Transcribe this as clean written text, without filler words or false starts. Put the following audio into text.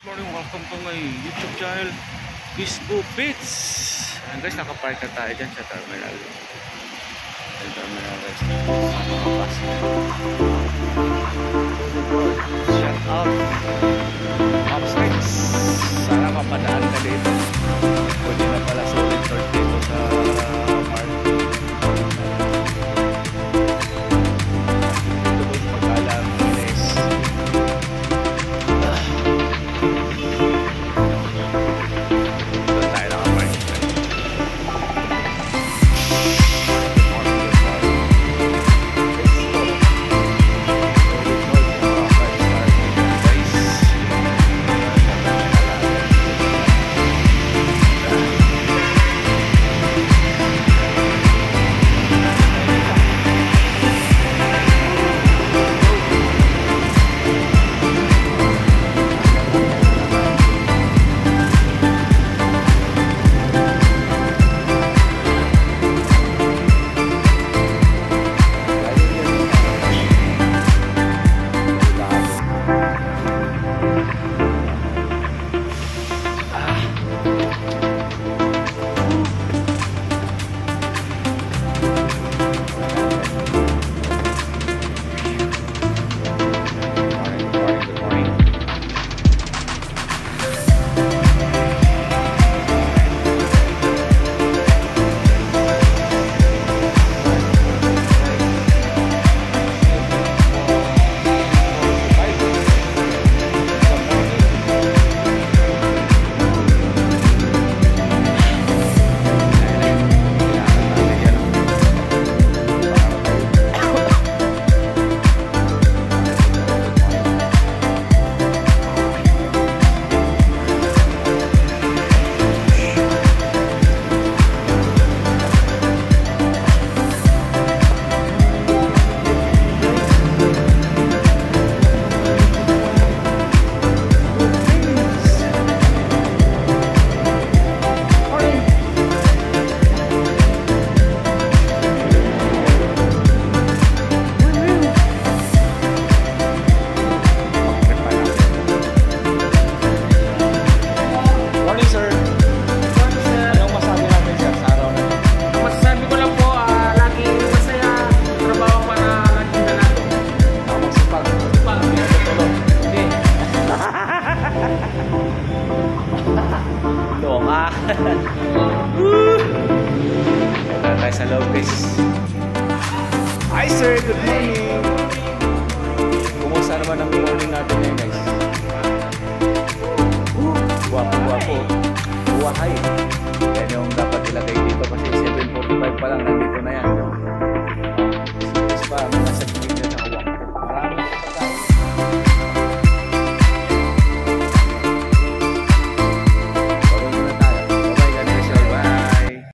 Morning, welcome to my YouTube channel, Bispo Beats. Ayan guys, nakapark na tayo dyan sa terminal. Sa terminal guys, sa mga bus. Shout out Upsides. Sana mapadaan ka dito. Pwede na pala solid short dito sa park. Dito guys, pagkalang minis. Tayo sa loob guys. Hi sir, good morning. Kumusta naman ang morning natin ngayon guys? Guwapo. Buwahay. Yan yung dapat ilagay dito kasi 7:45 pa lang.